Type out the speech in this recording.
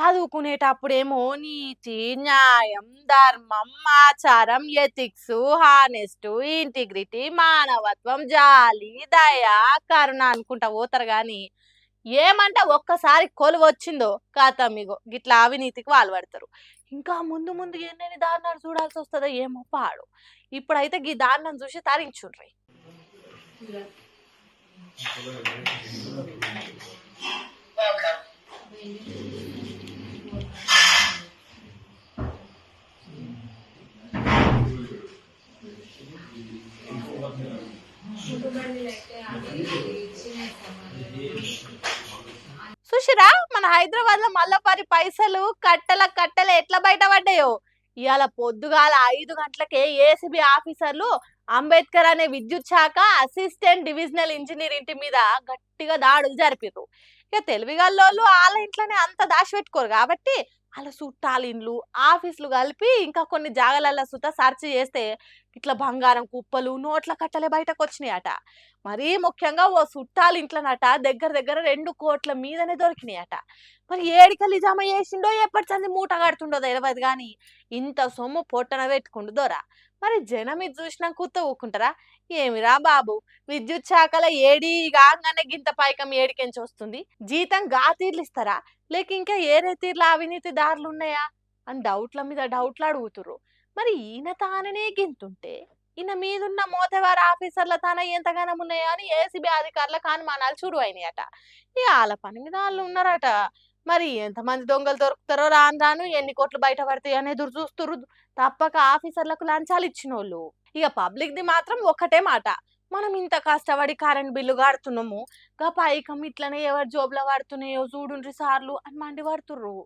చదువుకునేటప్పుడేమో నీతి, న్యాయం, ధర్మం, ఆచారం, ఎథిక్స్, హానెస్ట్, ఇంటిగ్రిటీ, మానవత్వం, జాలి, దయ, కరుణ అనుకుంటా పోతారు గాని ఏమంటే ఒక్కసారి కొలువొచ్చిందో ఖతం ఇగో గిట్లా అవినీతికి పాల్పడతారు. ఇంకా ముందు ముందు ఎన్నెన్ని దారుణాలు చూడాల్సి వస్తదో ఏమో పాడు. ఇప్పుడైతే గీ దారుణం చూసి తరించుండ్రి. సుషిరా మన హైదరాబాద్ లో మల్లపరి పైసలు కట్టల కట్టలు ఎట్లా బయటపడ్డాయో ఇవాళ పొద్దుగాల 5 గంటలకే ఏసీబీ ఆఫీసర్లు అంబేద్కర్ అనే విద్యుత్ శాఖ అసిస్టెంట్ డివిజనల్ ఇంజనీర్ ఇంటి మీద గట్టిగా దాడులు జరిపారు. ఇక తెలివిగల్లోళ్ళు వాళ్ళ ఇంట్లోనే అంత దాచిపెట్టుకోరు కాబట్టి వాళ్ళ చుట్టాల ఇండ్లు ఆఫీసులు కలిపి ఇంకా కొన్ని జాగాలలో సుత సెర్చ్ చేస్తే ఇట్లా బంగారం కుప్పలు నోట్ల కట్టలే బయటకు వచ్చినాయట. మరీ ముఖ్యంగా ఓ చుట్టాల ఇంట్లోనట దగ్గర దగ్గర 2 కోట్ల మీదనే దొరికినాయట. మరి ఏడికల్లి జమ చేసిండో ఎప్పటి సంది మూట కడుతుండో తెలియదు కానీ ఇంత సొమ్ము పొట్టన పెట్టుకుండు దొరా. మరి జనం ఇది చూసినాక కూత ఊకుంటారా? ఏమిరా బాబు, విద్యుత్ శాఖలో ఏడి కాగానే గింత పైకం ఏడికెంచి వస్తుంది, జీతం గా తీర్లు ఇస్తారా లేక ఇంకా ఏరే తీర్ల అవినీతి దారులు ఉన్నాయా అని డౌట్ల మీద డౌట్లు అడుగుతుర్రు. మరి ఈయన తాననే గింతుంటే ఈయన మీదున్న మోతవారి ఆఫీసర్ల తాన ఎంతగానం ఉన్నాయా అని ఏసీబీ అధికారులకు అనుమానాలు చురు అయినాయట. ఇక వాళ్ళ పని మీద వాళ్ళు ఉన్నారట. మరి ఎంతమంది దొంగలు దొరుకుతారో రాను రాను ఎన్ని కోట్లు బయట పడతాయి అని ఎదురు చూస్తురు తప్పక ఆఫీసర్లకు లంచాలు ఇచ్చినోళ్ళు. ఇక పబ్లిక్ ది మాత్రం ఒకటే మాట, మనం ఇంత కష్టపడి కరెంట్ బిల్లు కడుతున్నాము గా పైకం ఇట్లనే ఎవరి జోబులో పడుతున్నాయో చూడుండ్రి సార్లు అని మండి పడుతుర్రు.